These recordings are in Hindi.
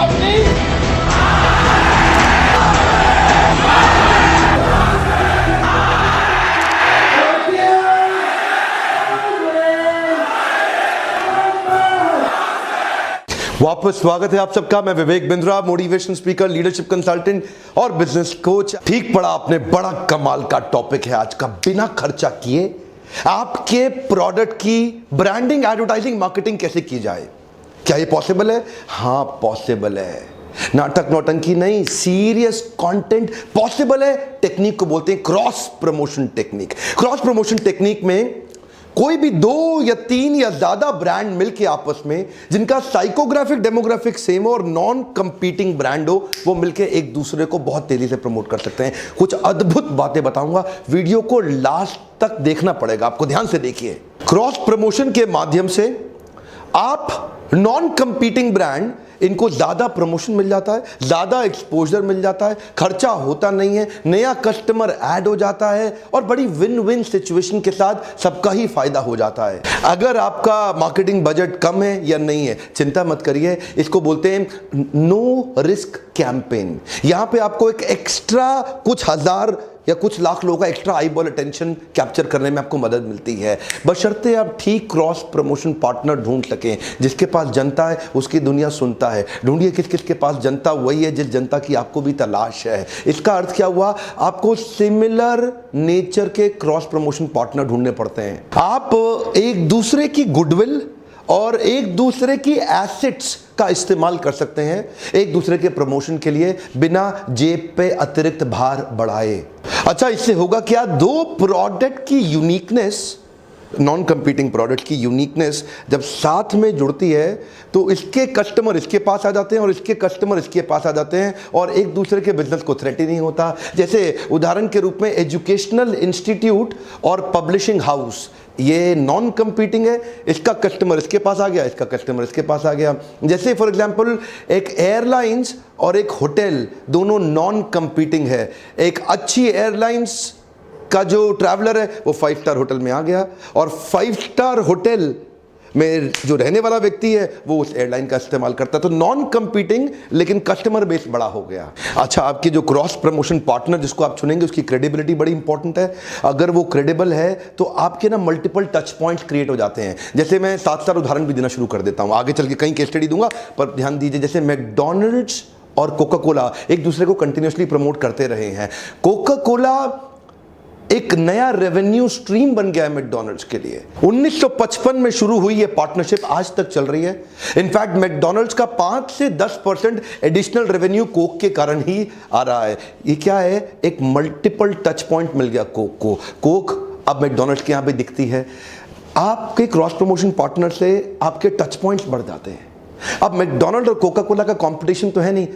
वापस स्वागत है आप सबका। मैं Vivek Bindra, motivation speaker, leadership consultant और बिजनेस कोच। ठीक पड़ा आपने, बड़ा कमाल का टॉपिक है आज का। बिना खर्चा किए आपके प्रोडक्ट की ब्रांडिंग, एडवर्टाइजिंग, मार्केटिंग कैसे की जाए। क्या ये पॉसिबल है? हाँ पॉसिबल है। नाटक नौटंकी नहीं, सीरियस कंटेंट पॉसिबल है। टेक्निक को बोलते हैं cross promotion technique. Cross promotion technique में कोई भी 2 या 3 या ज्यादा ब्रांड मिलके आपस में, जिनका साइकोग्राफिक डेमोग्राफिक सेम हो और नॉन कंपीटिंग ब्रांड हो, वो मिलके एक दूसरे को बहुत तेजी से प्रमोट कर सकते हैं। कुछ अद्भुत बातें बताऊंगा, वीडियो को लास्ट तक देखना पड़ेगा आपको, ध्यान से देखिए। क्रॉस प्रमोशन के माध्यम से आप नॉन कंपीटिंग ब्रांड, इनको ज्यादा प्रमोशन मिल जाता है, ज्यादा एक्सपोजर मिल जाता है, खर्चा होता नहीं है, नया कस्टमर ऐड हो जाता है और बड़ी विन विन सिचुएशन के साथ सबका ही फायदा हो जाता है। अगर आपका मार्केटिंग बजट कम है या नहीं है, चिंता मत करिए। इसको बोलते हैं नो रिस्क कैंपेन। यहां पे आपको एक एक्स्ट्रा कुछ हजार या कुछ लाख लोगों का extra eye ball attention capture करने में आपको मदद मिलती है, बशर्ते आप ठीक क्रॉस प्रमोशन पार्टनर ढूंढ सकें। जिसके पास जनता है उसकी दुनिया सुनता है। ढूंढिए किस किस के पास जनता वही है जिस जनता की आपको भी तलाश है। इसका अर्थ क्या हुआ? आपको सिमिलर नेचर के क्रॉस प्रमोशन पार्टनर ढूंढने पड़ते हैं। आप एक दूसरे की गुडविल और एक दूसरे की एसेट्स का इस्तेमाल कर सकते हैं एक दूसरे के प्रमोशन के लिए, बिना जेब पे अतिरिक्त भार बढ़ाए। अच्छा, इससे होगा क्या? 2 प्रोडक्ट की यूनिकनेस, नॉन कंपीटिंग प्रोडक्ट की यूनिकनेस जब साथ में जुड़ती है तो इसके कस्टमर इसके पास आ जाते हैं और इसके कस्टमर इसके पास आ जाते हैं और एक दूसरे के बिजनेस को थ्रेट ही नहीं होता। जैसे उदाहरण के रूप में एजुकेशनल इंस्टीट्यूट और पब्लिशिंग हाउस, ये नॉन कंपीटिंग है, इसका कस्टमर इसके पास आ गया, इसका कस्टमर इसके पास आ गया। जैसे फॉर एग्जांपल एक एयरलाइंस और एक होटल, दोनों नॉन कंपीटिंग है। एक अच्छी एयरलाइंस का जो ट्रैवलर है वो 5 स्टार होटल में आ गया और 5 स्टार होटल में जो रहने वाला व्यक्ति है वो उस एयरलाइन का इस्तेमाल करता है। तो नॉन कंपीटिंग लेकिन कस्टमर बेस बड़ा हो गया। अच्छा, आपके जो क्रॉस प्रमोशन पार्टनर जिसको आप चुनेंगे उसकी क्रेडिबिलिटी बड़ी इंपॉर्टेंट है। अगर वो क्रेडिबल है तो आपके ना मल्टीपल टच पॉइंट्स क्रिएट हो जाते हैं। जैसे मैं 7 उदाहरण भी देना शुरू कर देता हूं, आगे चल के कई केस स्टडी दूंगा, पर ध्यान दीजिए। जैसे मैकडॉनल्ड्स और कोका कोला एक दूसरे को कंटिन्यूसली प्रमोट करते रहे हैं। कोका कोला एक नया रेवेन्यू स्ट्रीम बन गया है मैकडॉनल्ड्स के लिए। 1955 में शुरू हुई ये पार्टनरशिप, आज तक चल रही है। इनफैक्ट मैकडॉनल्ड्स का 5 से 10% एडिशनल रेवेन्यू कोक के कारण ही आ रहा है। ये क्या है? एक मल्टीपल टच पॉइंट मिल गया कोक को। कोक अब मैकडॉनल्ड्स के यहां पे दिखती है। आपके क्रॉस प्रमोशन पार्टनर से आपके टच पॉइंट्स बढ़ जाते हैं। अब मैकडॉनल्ड और कोका कोला का कंपटीशन तो है नहीं,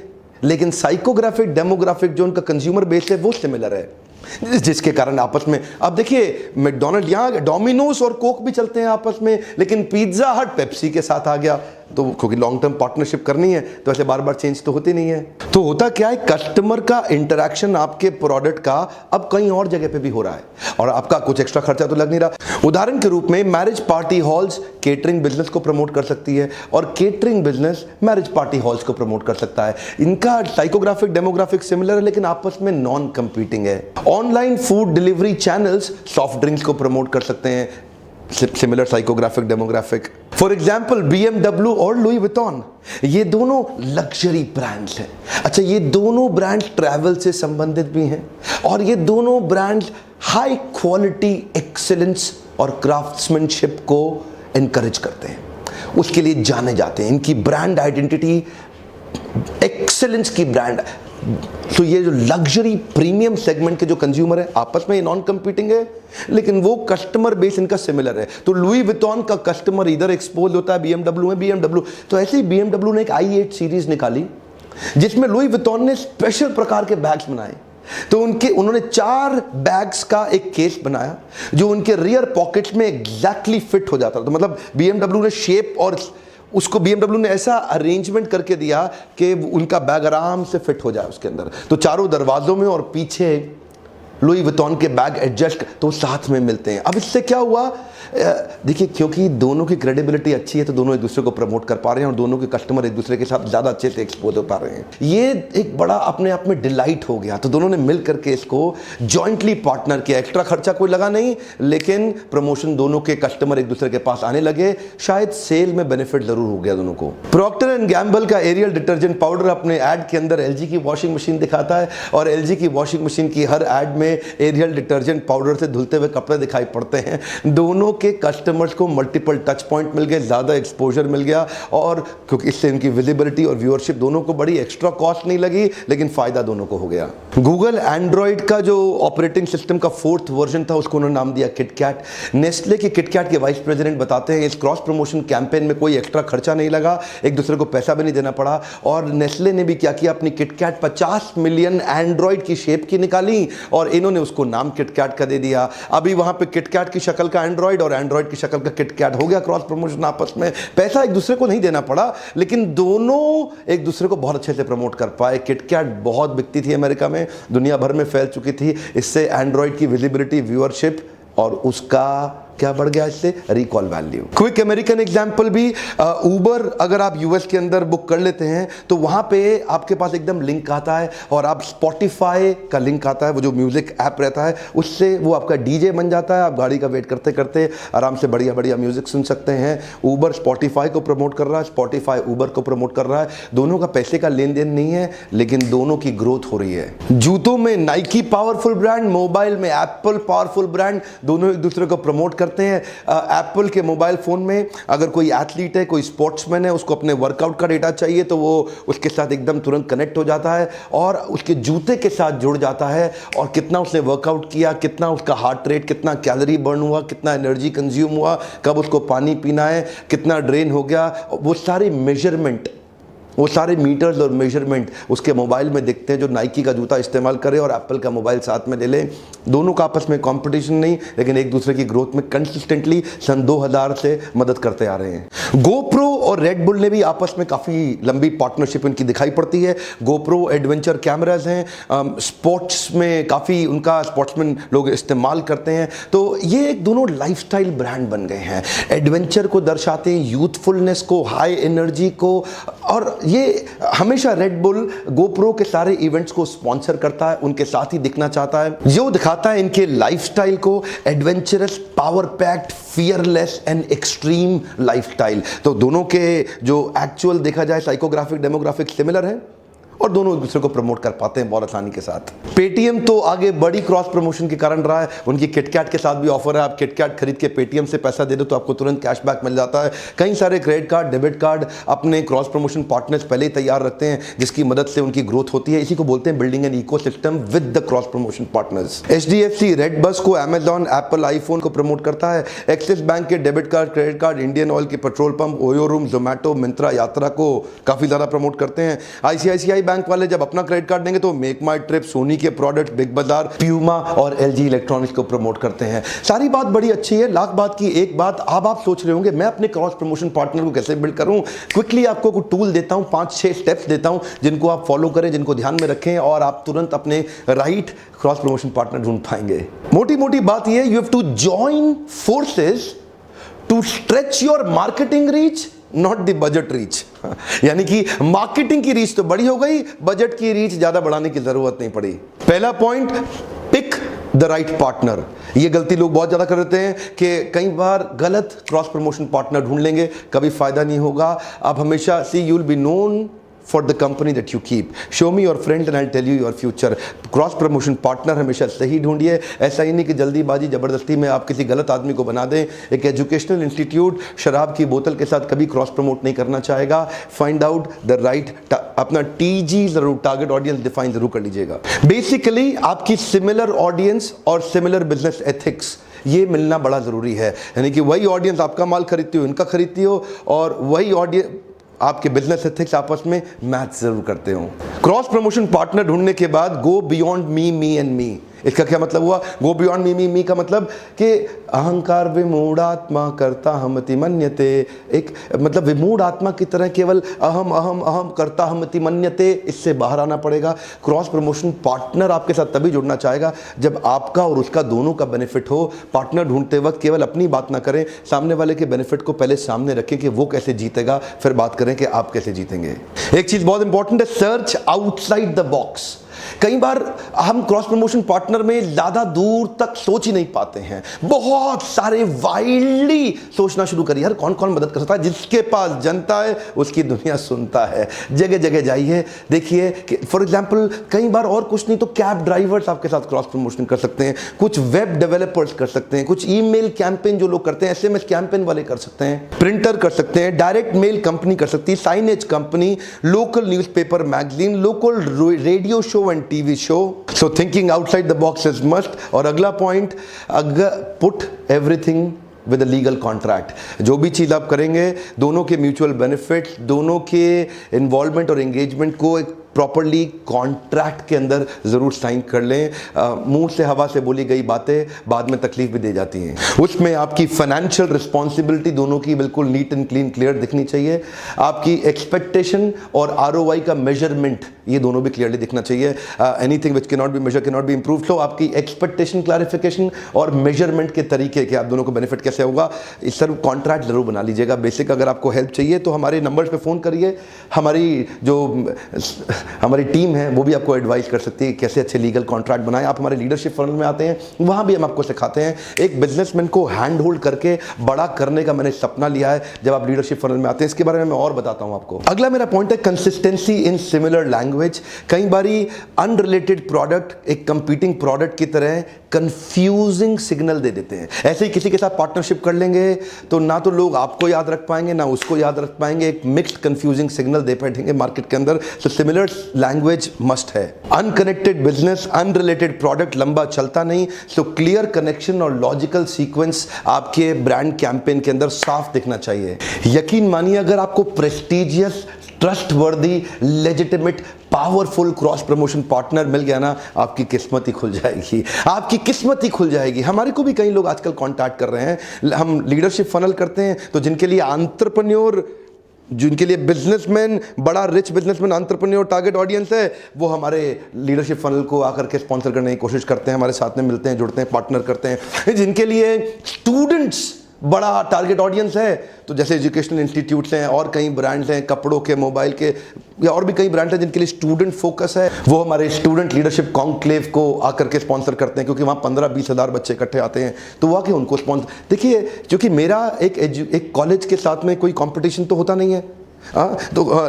लेकिन साइकोग्राफिक डेमोग्राफिक जो उनका कंज्यूमर बेस है वो सिमिलर है, जिसके कारण आपस में, अब देखिए मैकडॉनल्ड, यहां डोमिनोज और कोक भी चलते हैं आपस में, लेकिन पिज्जा हट पेप्सी के साथ आ गया। तो क्योंकि लॉन्ग टर्म पार्टनरशिप करनी है तो ऐसे बार बार चेंज तो होती नहीं है। तो होता क्या है? कस्टमर का इंटरेक्शन आपके प्रोडक्ट का अब कहीं और जगह पे भी हो रहा है और आपका कुछ एक्स्ट्रा खर्चा तो लग नहीं रहा। उदाहरण के रूप में marriage party halls catering business को प्रमोट कर सकती है और catering business marriage party halls को प्रमोट कर सकता है। इनका साइकोग्राफिक डेमोग्राफिक सिमिलर है लेकिन आपस में नॉन कंपीटिंग है। Online food delivery channels soft drinks को प्रमोट कर सकते हैं, similar psychographic demographic. For example BMW और लुई विटॉन, ये दोनों लग्जरी ब्रांड्स हैं। अच्छा, ये दोनों ब्रांड्स ट्रैवल से संबंधित भी हैं और ये दोनों ब्रांड्स हाई क्वालिटी एक्सेलेंस और क्राफ्ट्समैनशिप को एनकरेज करते हैं, उसके लिए जाने जाते हैं। इनकी ब्रांड आइडेंटिटी एक्सेलेंस की ब्रांड। तो ये जो लग्जरी प्रीमियम सेगमेंट के जो कंज्यूमर है आपस में ये नॉन कंपीटिंग है लेकिन वो कस्टमर बेस इनका सिमिलर है। तो लुई विटॉन का कस्टमर इधर एक्सपोज होता है BMW में, BMW तो ऐसे ही BMW ने एक i8 सीरीज निकाली जिसमें लुई विटॉन ने स्पेशल प्रकार के बैग्स बनाए। तो उन्होंने 4 बैग्स का एक केस बनाया जो उनके रियर पॉकेट्स में एग्जैक्टली फिट हो जाता था। तो मतलब BMW ने शेप और उसको BMW ने ऐसा अरेंजमेंट करके दिया कि उनका बैग आराम से फिट हो जाए उसके अंदर। तो चारों दरवाजों में और पीछे लुई विटॉन के बैग एडजस्ट तो साथ में मिलते हैं। अब इससे क्या हुआ, देखिए क्योंकि दोनों की क्रेडिबिलिटी अच्छी है तो दोनों एक दूसरे को प्रमोट कर पा रहे हैं और दोनों के कस्टमर एक दूसरे के साथ ज़्यादा अच्छे से एक्सपोज हो पा रहे हैं। ये एक बड़ा अपने आप में डिलाइट हो गया। तो दोनों ने मिल करके इसको जॉइंटली पार्टनर किया। एक्स्ट्रा खर्चा कोई लगा नहीं, लेकिन प्रमोशन दोनों के कस्टमर एक दूसरे के पास आने लगे। शायद सेल में बेनिफिट जरूर हो गया दोनों को। प्रॉक्टर एंड गैम्बल का एरियल डिटर्जेंट पाउडर अपने ऐड के अंदर एलजी की वॉशिंग मशीन दिखाता है और एलजी की वॉशिंग मशीन की हर ऐड में एरियल डिटर्जेंट पाउडर से धुलते हुए कपड़े दिखाई पड़ते हैं। दोनों के कस्टमर्स को मल्टीपल टच पॉइंट मिल गए, ज्यादा एक्सपोजर मिल गया और क्योंकि इससे इनकी विजिबिलिटी और व्यूअरशिप दोनों को बड़ी, एक्स्ट्रा कॉस्ट नहीं लगी, लेकिन फायदा दोनों को हो गया। गूगल एंड्रॉइड का जो ऑपरेटिंग सिस्टम का 4th वर्जन था उसको उन्होंने नाम दिया किटकैट। नेस्ले के किटकैट के वाइस प्रेसिडेंट बताते हैं इस क्रॉस प्रमोशन कैंपेन में कोई एक्स्ट्रा खर्चा नहीं लगा, एक दूसरे को पैसा भी नहीं देना पड़ा। और नेस्ले ने भी क्या किया, अपनी किटकैट 50 मिलियन एंड्रॉइड की शेप की निकाली और इन्होंने उसको नाम किटकैट का दे दिया। अभी वहां पे किटकैट की शक्ल का एंड्रॉइड और एंड्रॉइड की शक्ल का किटकैट हो गया। क्रॉस प्रमोशन आपस में, पैसा एक दूसरे को नहीं देना पड़ा, लेकिन दोनों एक दूसरे को बहुत अच्छे से प्रमोट कर पाए। किटकैट बहुत बिकती थी अमेरिका में, दुनिया भर में फैल चुकी थी। इससे एंड्रॉइड की विजिबिलिटी, व्यूअरशिप और उसका क्या बढ़ गया, इससे recall value. Quick American example भी, उबर अगर आप यूएस के अंदर बुक कर लेते हैं तो वहां पे आपके पास एकदम लिंक आता है और आप स्पॉटिफाई का लिंक आता है, वो जो म्यूजिक ऐप रहता है, उससे वो आपका डीजे बन जाता है। आप गाड़ी का वेट करते करते आराम से बढ़िया बढ़िया म्यूजिक सुन सकते हैं। उबर स्पॉटिफाई को प्रमोट कर रहा है, स्पॉटिफाई उबर को प्रमोट कर रहा है। दोनों का पैसे का लेन देन नहीं है, लेकिन दोनों की ग्रोथ हो रही है। जूतों में नाइकी पावरफुल ब्रांड, मोबाइल में एप्पल पावरफुल ब्रांड, दोनों एक दूसरे को प्रमोट करते हैं। एप्पल के मोबाइल फोन में अगर कोई एथलीट है, कोई स्पोर्ट्समैन है, उसको अपने वर्कआउट का डेटा चाहिए तो वो उसके साथ एकदम तुरंत कनेक्ट हो जाता है और उसके जूते के साथ जुड़ जाता है और कितना उसने वर्कआउट किया, कितना उसका हार्ट रेट, कितना कैलोरी बर्न हुआ, कितना एनर्जी कंज्यूम हुआ, कब उसको पानी पीना है, कितना ड्रेन हो गया, वो सारी मेजरमेंट, वो सारे मीटर्स और मेजरमेंट उसके मोबाइल में दिखते हैं। जो नाइकी का जूता इस्तेमाल करे और एप्पल का मोबाइल साथ में ले ले, दोनों का आपस में कंपटीशन नहीं, लेकिन एक दूसरे की ग्रोथ में कंसिस्टेंटली सन 2000 से मदद करते आ रहे हैं। गोप्रो और रेड बुल ने भी आपस में काफ़ी लंबी पार्टनरशिप इनकी दिखाई पड़ती है। गोप्रो एडवेंचर कैमराज हैं, स्पोर्ट्स में काफ़ी उनका स्पोर्ट्समैन लोग इस्तेमाल करते हैं। तो ये एक दोनों लाइफस्टाइल ब्रांड बन गए हैं। एडवेंचर को दर्शाते हैं, यूथफुलनेस को, हाई एनर्जी को, और ये हमेशा रेड बुल गोप्रो के सारे इवेंट्स को स्पॉन्सर करता है, उनके साथ ही दिखना चाहता है, जो दिखाता है इनके लाइफस्टाइल को, adventurous, power packed, fearless and extreme lifestyle. तो दोनों के जो एक्चुअल देखा जाए साइकोग्राफिक, डेमोग्राफिक सिमिलर है और दोनों एक दूसरे को प्रमोट कर पाते हैं बहुत आसानी के साथ। पेटीएम तो आगे बड़ी क्रॉस प्रमोशन के कारण रहा है। उनकी किटकैट के साथ भी ऑफर है, आप किटकैट खरीद के पेटीएम से पैसा दे दो तो आपको तुरंत कैशबैक मिल जाता है। कई सारे क्रेडिट कार्ड, डेबिट कार्ड अपने क्रॉस प्रमोशन पार्टनर्स पहले ही तैयार रखते हैं, जिसकी मदद से उनकी ग्रोथ होती है। इसी को बोलते हैं building an ecosystem with the cross promotion partners. HDFC red bus को अमेजॉन, एप्पल आईफोन को प्रमोट करता है। एक्सिस बैंक के debit card, credit card, Indian oil के petrol pump, OYO room, Zomato, Myntra, Yatra को काफी ज्यादा प्रमोट करते हैं। आईसीआईसीआई बैंक वाले जब अपना क्रेडिट कार्ड देंगे तो मेक माई ट्रिप, सोनी के प्रोडक्ट, बिग बाजार, प्यूमा और एलजी इलेक्ट्रॉनिक्स को प्रमोट करते हैं। सारी बात बड़ी अच्छी है। लाख बात की एक बात, अब आप सोच रहे होंगे मैं अपने क्रॉस प्रमोशन पार्टनर को कैसे बिल्ड करूं। क्विकली आपको कुछ टूल देता हूं, 5-6 स्टेप्स देता हूं जिनको आप फॉलो करें, जिनको ध्यान में रखें और आप तुरंत अपने राइट क्रॉस प्रमोशन पार्टनर ढूंढ पाएंगे। मोटी मोटी बात यह, you have to join forces to stretch your marketing reach, not the budget reach. यानी कि मार्केटिंग की रीच तो बड़ी हो गई, बजट की रीच ज्यादा बढ़ाने की जरूरत नहीं पड़ी। पहला point, pick the right partner. ये गलती लोग बहुत ज्यादा कर देते हैं कि कई बार गलत क्रॉस प्रमोशन पार्टनर ढूंढ लेंगे, कभी फायदा नहीं होगा। आप हमेशा you will be known for the company that you keep. Show me your friends and I'll tell you your future. Cross promotion partner हमेशा सही ढूंढिए। ऐसा ही नहीं कि जल्दीबाजी जबरदस्ती में आप किसी गलत आदमी को बना दें। एक एजुकेशनल इंस्टीट्यूट शराब की बोतल के साथ कभी क्रॉस प्रमोट नहीं करना चाहेगा। फाइंड आउट द राइट, अपना टीजी जरूर, टारगेट ऑडियंस डिफाइन जरूर कर लीजिएगा। बेसिकली आपकी सिमिलर ऑडियंस और सिमिलर बिजनेस एथिक्स, ये मिलना बड़ा जरूरी है। यानी कि वही ऑडियंस आपका माल खरीदती हो, इनका खरीदती हो, और वही ऑडियंस आपके बिजनेस एथिक्स आपस में मैच जरूर करते हो। क्रॉस प्रमोशन पार्टनर ढूंढने के बाद go beyond me, me and me. इसका क्या मतलब हुआ? गो बियॉन्ड मी का मतलब कि अहंकार विमूढ़ आत्मा करता हमति मन्यते, एक मतलब विमूढ़ आत्मा की तरह केवल अहम अहम अहम करता हमति मन्यते, इससे बाहर आना पड़ेगा। क्रॉस प्रमोशन पार्टनर आपके साथ तभी जुड़ना चाहेगा जब आपका और उसका दोनों का बेनिफिट हो। पार्टनर ढूंढते वक्त केवल अपनी बात ना करें, सामने वाले के बेनिफिट को पहले सामने रखें कि वो कैसे जीतेगा, फिर बात करें कि आप कैसे जीतेंगे। एक चीज बहुत इंपॉर्टेंट है, सर्च आउटसाइड द बॉक्स। कई बार हम क्रॉस प्रमोशन पार्टनर में ज्यादा दूर तक सोच ही नहीं पाते हैं, बहुत सारे वाइल्डली सोचना शुरू करिए। यार कौन कौन मदद कर सकता है? जिसके पास जनता है उसकी दुनिया सुनता है। जगह जगह जाइए, देखिए कि फॉर एग्जांपल कई बार और कुछ नहीं तो कैब ड्राइवर्स आपके साथ क्रॉस प्रमोशन कर सकते हैं, कुछ वेब डेवलपर्स कर सकते हैं, कुछ ईमेल कैंपेन जो लोग करते हैं, एसएमएस कैंपेन वाले कर सकते हैं, प्रिंटर कर सकते हैं, डायरेक्ट मेल कंपनी कर सकती है, signage company, local newspaper magazine, local radio show and TV show. So thinking outside the box is must. और अगला point, put everything with a legal contract. जो भी चीज़ आप करेंगे, दोनों के म्यूचुअल बेनिफिट, दोनों के इन्वॉल्वमेंट और एंगेजमेंट को एक प्रॉपरली कॉन्ट्रैक्ट के अंदर ज़रूर साइन कर लें। मुंह से हवा से बोली गई बातें बाद में तकलीफ भी दे जाती हैं। उसमें आपकी फाइनेंशियल रिस्पॉन्सिबिलिटी दोनों की बिल्कुल नीट एंड क्लीन क्लियर दिखनी चाहिए। आपकी एक्सपेक्टेशन और आरओआई का मेजरमेंट ये दोनों भी क्लियरली दिखना चाहिए। Anything which can not be measure can not be improve. तो आपकी एक्सपेक्टेशन, क्लैरिफिकेशन और मेजरमेंट के तरीके कि आप दोनों को बेनिफिट कैसे होगा, इस सब कॉन्ट्रैक्ट जरूर बना लीजिएगा। बेसिक अगर आपको हेल्प चाहिए तो हमारे नंबर्स पे फ़ोन करिए। हमारी टीम है वो भी आपको एडवाइस कर सकती है कैसे अच्छे लीगल कॉन्ट्रैक्ट बनाएं। आप हमारे लीडरशिप फनल में आते हैं, वहाँ भी हम आपको सिखाते हैं। एक बिजनेसमैन को हैंड होल्ड करके बड़ा करने का मैंने सपना लिया है जब आप लीडरशिप फनल में आते हैं। इसके बारे में मैं और बताता हूँ आपको। अगला मेरा पॉइंट है कंसिस्टेंसी इन सिमिलर लैंग्वेज। कई बारी अनरिलेटेड प्रोडक्ट एक कंपीटिंग प्रोडक्ट की तरह कंफ्यूजिंग सिग्नल दे देते हैं। ऐसे ही किसी के साथ पार्टनरशिप कर लेंगे तो ना तो लोग आपको याद रख पाएंगे ना उसको याद रख पाएंगे, एक मिक्स्ड कंफ्यूजिंग सिग्नल दे बैठेंगे मार्केट के अंदर। तो सिमिलर लैंग्वेज मस्ट है। अनकनेक्टेड बिजनेस, अनरिलेटेड प्रोडक्ट लंबा चलता नहीं। सो क्लियर कनेक्शन और लॉजिकल सीक्वेंस आपके ब्रांड कैंपेन के अंदर साफ दिखना चाहिए। यकीन मानिए अगर आपको prestigious, trustworthy, legitimate, powerful cross promotion partner मिल गया ना, आपकी किस्मत ही खुल जाएगी। आपकी किस्मत ही खुल जाएगी। हमारे को भी कई लोग आजकल कांटेक्ट कर रहे हैं। हम लीडरशिप फनल करते हैं तो जिनके लिए एंटरप्रेन्योर, जिनके लिए बिजनेसमैन, बड़ा rich businessman, entrepreneur target audience है, वो हमारे लीडरशिप फनल को आकर के स्पॉन्सर करने की कोशिश करते हैं, हमारे साथ में मिलते हैं, जुड़ते हैं, पार्टनर करते हैं। जिनके लिए स्टूडेंट्स बड़ा टारगेट ऑडियंस है, तो जैसे एजुकेशनल इंस्टीट्यूट्स हैं और कई ब्रांड्स हैं, कपड़ों के, मोबाइल के, या और भी कई ब्रांड्स हैं जिनके लिए स्टूडेंट फोकस है, वो हमारे स्टूडेंट लीडरशिप कॉन्क्लेव को आकर के स्पॉन्सर करते हैं, क्योंकि वहाँ 15-20 हज़ार बच्चे इकट्ठे आते हैं, तो वो आके उनको स्पॉन्सर। देखिए, क्योंकि मेरा एक कॉलेज के साथ में कोई कॉम्पिटिशन तो होता नहीं है,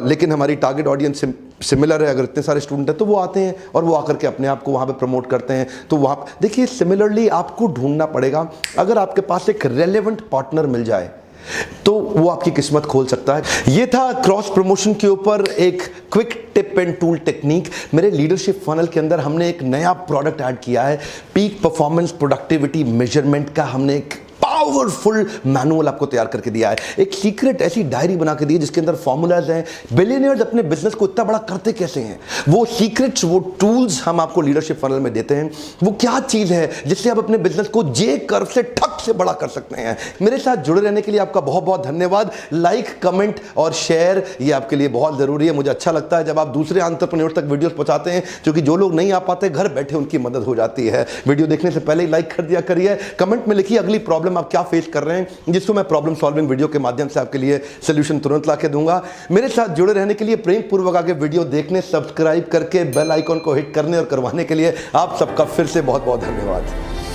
लेकिन हमारी टारगेट ऑडियंस सिमिलर है। अगर इतने सारे स्टूडेंट हैं तो वो आते हैं और वो आकर के अपने आप को वहाँ पे प्रमोट करते हैं। तो वहाँ देखिए, सिमिलरली आपको ढूंढना पड़ेगा। अगर आपके पास एक रेलेवेंट पार्टनर मिल जाए तो वो आपकी किस्मत खोल सकता है। ये था क्रॉस प्रमोशन के ऊपर एक quick tip and tool technique. मेरे लीडरशिप फनल के अंदर हमने एक नया प्रोडक्ट ऐड किया है, पीक परफॉर्मेंस प्रोडक्टिविटी मेजरमेंट का। हमने एक पावरफुल मैनुअल आपको तैयार करके दिया है, एक सीक्रेट ऐसी डायरी बना के दी है जिसके अंदर फॉर्मूलाज हैं। बिलियनियर्स अपने बिजनेस को इतना बड़ा करते कैसे हैं, वो सीक्रेट्स, वो टूल्स हम आपको लीडरशिप फनल में देते हैं। वो क्या चीज है जिससे आप अपने बिजनेस को जे कर्व से ठक से बड़ा कर सकते हैं। मेरे साथ जुड़े रहने के लिए आपका बहुत बहुत धन्यवाद। लाइक, कमेंट और शेयर ये आपके लिए बहुत जरूरी है। मुझे अच्छा लगता है जब आप दूसरे एंटरप्रेन्योर तक वीडियोस पहुंचाते हैं, क्योंकि जो लोग नहीं आ पाते घर बैठे उनकी मदद हो जाती है। वीडियो देखने से पहले ही लाइक कर दिया करिए। कमेंट में लिखिए अगली प्रॉब्लम आप क्या फेस कर रहे हैं, जिसको मैं प्रॉब्लम सॉल्विंग वीडियो के माध्यम से आपके लिए सॉल्यूशन तुरंत लाके दूंगा। मेरे साथ जुड़े रहने के लिए, प्रेम पूर्वक आगे वीडियो देखने, सब्सक्राइब करके बेल आइकन को हिट करने और करवाने के लिए आप सबका फिर से बहुत बहुत धन्यवाद।